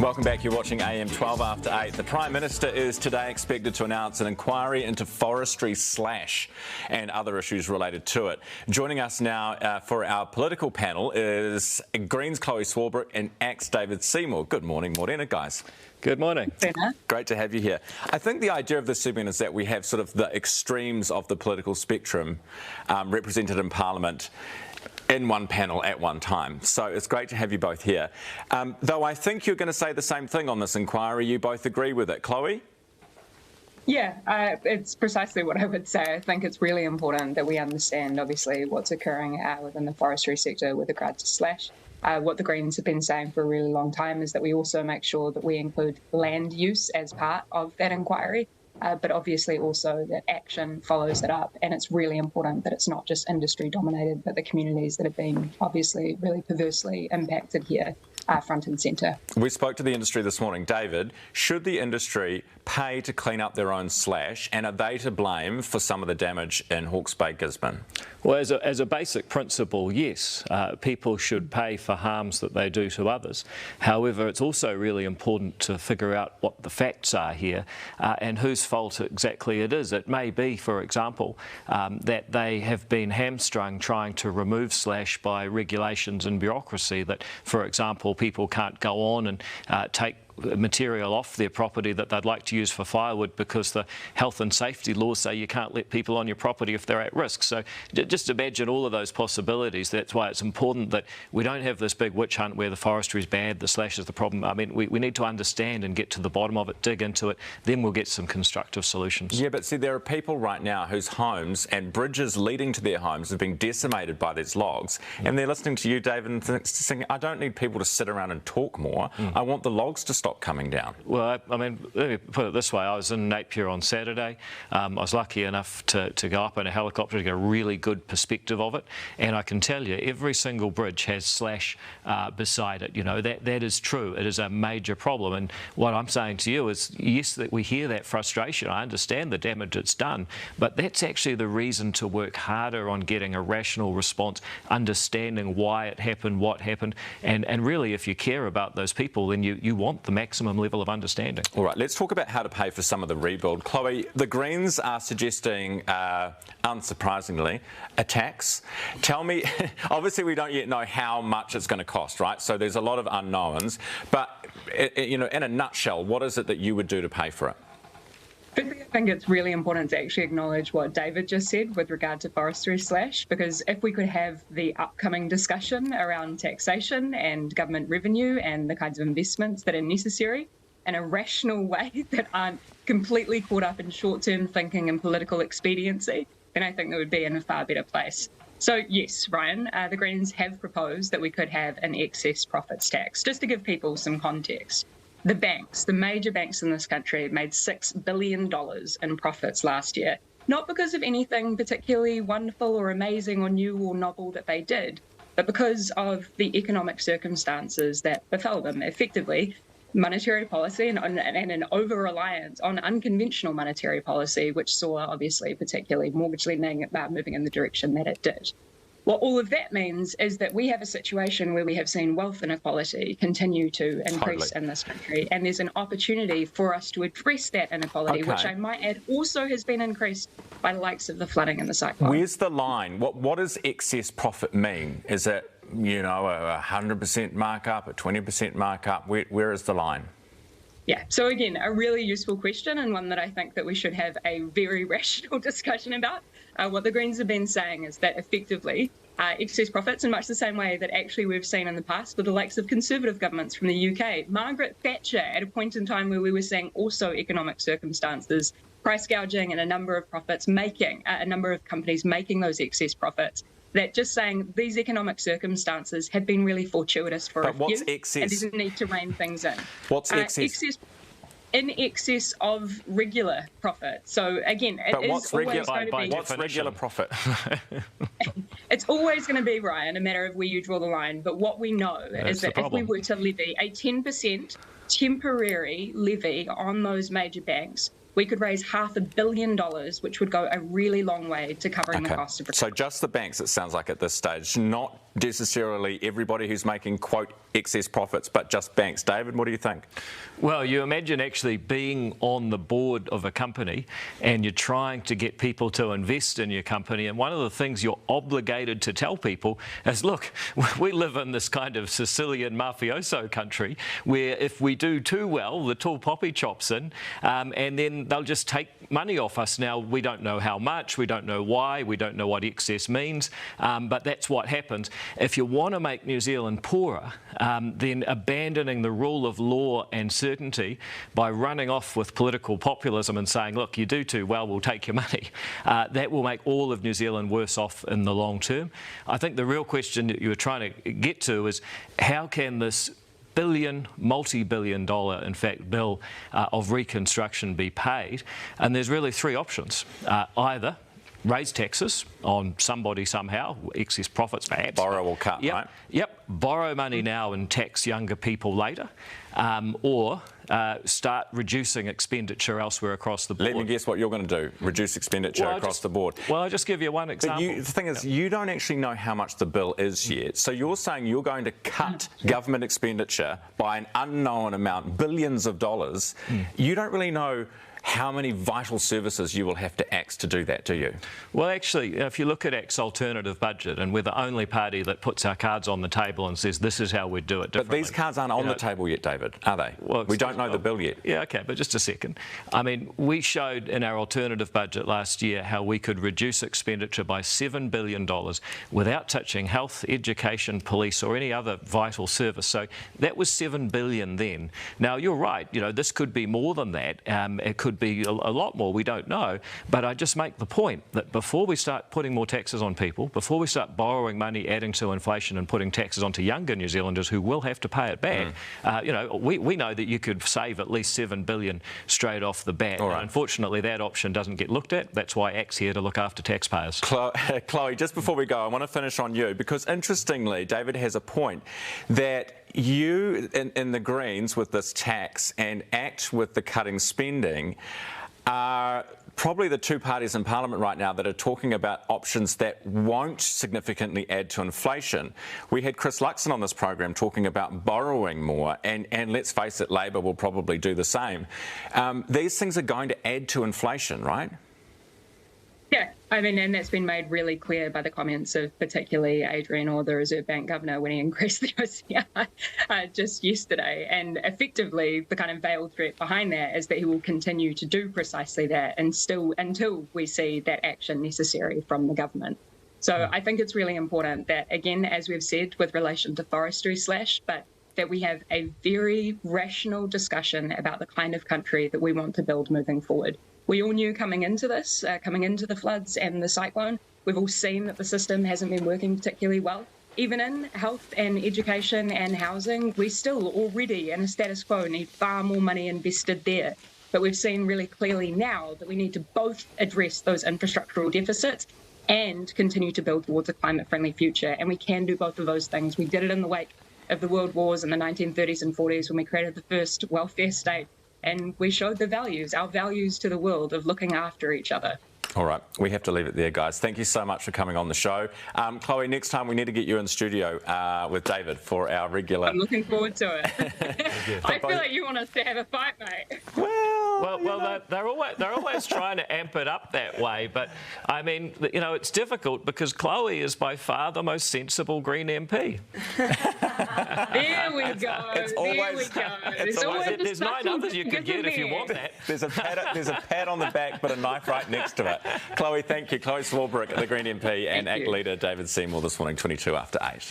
Welcome back. You're watching AM 12 after 8. The Prime Minister is today expected to announce an inquiry into forestry slash and other issues related to it. Joining us now for our political panel is Greens Chloe Swarbrick and ACT's David Seymour. Good morning, Morena, guys. Good morning. Great to have you here. I think the idea of this segment is that we have sort of the extremes of the political spectrum represented in Parliament in one panel at one time. So it's great to have you both here. Though I think you're going to say the same thing on this inquiry. You both agree with it. Chloe? Yeah, it's precisely what I would say. I think it's really important that we understand, obviously, what's occurring within the forestry sector with regard to slash. What the Greens have been saying for a really long time is that we also make sure that we include land use as part of that inquiry, but obviously also that action follows it up. And it's really important that it's not just industry dominated, but the communities that have been obviously really perversely impacted here are front and centre. We spoke to the industry this morning. David, should the industry pay to clean up their own slash, and are they to blame for some of the damage in Hawke's Bay, Gisborne? Well, as a basic principle, yes, people should pay for harms that they do to others. However, it's also really important to figure out what the facts are here and whose fault exactly it is. It may be, for example, that they have been hamstrung trying to remove slash by regulations and bureaucracy, that, for example, people can't go on and take material off their property that they'd like to use for firewood because the health and safety laws say you can't let people on your property if they're at risk. So just imagine all of those possibilities. That's why it's important that we don't have this big witch hunt where the forestry is bad, the slash is the problem. I mean, we need to understand and get to the bottom of it, dig into it, then we'll get some constructive solutions. Yeah, but see, there are people right now whose homes and bridges leading to their homes have been decimated by these logs, and they're listening to you, David, and thinking, I don't need people to sit around and talk more. I want the logs to stop coming down. Well, I mean, let me put it this way. I was in Napier on Saturday. I was lucky enough to go up in a helicopter to get a really good perspective of it. And I can tell you, every single bridge has slash beside it. You know, that is true. It is a major problem. And what I'm saying to you is, yes, that we hear that frustration. I understand the damage it's done. But that's actually the reason to work harder on getting a rational response, understanding why it happened, what happened. And really, if you care about those people, then you want the maximum level of understanding. All right, let's talk about how to pay for some of the rebuild. Chloe, the Greens are suggesting, unsurprisingly, a tax. Tell me, obviously we don't yet know how much it's going to cost, right? So there's a lot of unknowns, but you know, in a nutshell, what is it that you would do to pay for it? I think it's really important to actually acknowledge what David just said with regard to forestry slash, because if we could have the upcoming discussion around taxation and government revenue and the kinds of investments that are necessary in a rational way that aren't completely caught up in short-term thinking and political expediency, then I think that would be in a far better place. So yes, Ryan, the Greens have proposed that we could have an excess profits tax. Just to give people some context, the banks, the major banks in this country, made $6 billion in profits last year, not because of anything particularly wonderful or amazing or new or novel that they did, but because of the economic circumstances that befell them. Effectively, monetary policy and an over-reliance on unconventional monetary policy, which saw, obviously, particularly mortgage lending moving in the direction that it did. What all of that means is that we have a situation where we have seen wealth inequality continue to increase in this country, and there's an opportunity for us to address that inequality, which I might add also has been increased by the likes of the flooding and the cyclone. Where's the line? What does excess profit mean? Is it, you know, a 100% markup, a 20% markup? Where is the line? Yeah, so again, a really useful question, and one that I think that we should have a very rational discussion about. What the Greens have been saying is that effectively excess profits, in much the same way that actually we've seen in the past with the likes of Conservative governments from the UK, Margaret Thatcher, at a point in time where we were seeing also economic circumstances, price gouging and a number of companies making those excess profits, that just saying these economic circumstances have been really fortuitous for a few, excess? And there's a need to rein things in. What's excess? In excess of regular profit. So again, what's regular profit? It's always going to be, Ryan, a matter of where you draw the line. But what we know is that if we were to levy a 10% temporary levy on those major banks, we could raise $500 million, which would go a really long way to covering the cost of recovery. So just the banks, it sounds like at this stage, not necessarily everybody who's making, quote, excess profits, but just banks. David, what do you think? Well, you imagine actually being on the board of a company and you're trying to get people to invest in your company, and one of the things you're obligated to tell people is, look, we live in this kind of Sicilian mafioso country where if we do too well, the tall poppy chops in, and then they'll just take money off us. Now, we don't know how much, we don't know why, we don't know what excess means, but that's what happens. If you want to make New Zealand poorer, then abandoning the rule of law and certainty by running off with political populism and saying, look, you do too well, we'll take your money, that will make all of New Zealand worse off in the long term. I think the real question that you were trying to get to is how can this multi-billion dollar, in fact, bill of reconstruction be paid? And there's really three options. Either raise taxes on somebody somehow, excess profits perhaps. Borrow or cut, yep, right? Yep, borrow money now and tax younger people later, or start reducing expenditure elsewhere across the board. Let me guess what you're going to do, reduce expenditure across the board. Well, I'll just give you one example. But the thing is, you don't actually know how much the bill is yet. So you're saying you're going to cut government expenditure by an unknown amount, billions of dollars. You don't really know how many vital services you will have to axe to do that, do you? Well, actually, if you look at ACT's alternative budget, and we're the only party that puts our cards on the table and says this is how we'd do it differently. But these cards aren't on the table yet, David, are they? Well, we don't know the bill yet. Yeah, OK, but just a second. I mean, we showed in our alternative budget last year how we could reduce expenditure by $7 billion without touching health, education, police or any other vital service. So that was $7 billion then. Now, you're right, this could be more than that. It could be a lot more, we don't know, but I just make the point that before we start putting more taxes on people, before we start borrowing money, adding to inflation and putting taxes onto younger New Zealanders who will have to pay it back, we know that you could save at least $7 billion straight off the bat. Right. Unfortunately, that option doesn't get looked at. That's why ACT's here to look after taxpayers. Chloe, just before we go, I want to finish on you, because interestingly, David has a point that you in the Greens with this tax and ACT with the cutting spending are probably the two parties in Parliament right now that are talking about options that won't significantly add to inflation. We had Chris Luxon on this program talking about borrowing more, and let's face it, Labor will probably do the same. These things are going to add to inflation, right? Yeah, I mean, and that's been made really clear by the comments of particularly Adrian Orr, the Reserve Bank governor, when he increased the OCR just yesterday. And effectively, the kind of veiled threat behind that is that he will continue to do precisely that and still until we see that action necessary from the government. So I think it's really important that, again, as we've said with relation to forestry but that we have a very rational discussion about the kind of country that we want to build moving forward. We all knew coming into this, coming into the floods and the cyclone, we've all seen that the system hasn't been working particularly well. Even in health and education and housing, we still already in a status quo need far more money invested there. But we've seen really clearly now that we need to both address those infrastructural deficits and continue to build towards a climate-friendly future. And we can do both of those things. We did it in the wake of the world wars in the 1930s and 40s when we created the first welfare state. And we showed the values, our values to the world of looking after each other. All right, we have to leave it there, guys. Thank you so much for coming on the show. Chloe, next time we need to get you in the studio with David for our regular... I'm looking forward to it. I feel like you want us to have a fight, mate. Well, they're always trying to amp it up that way, but I mean, it's difficult because Chloe is by far the most sensible Green MP. There we go. There's 9 others you could get if you want that. There's a pat on the back, but a knife right next to it. Chloe, thank you. Chloe Swarbrick, the Green MP, and ACT leader David Seymour this morning, 22 after 8.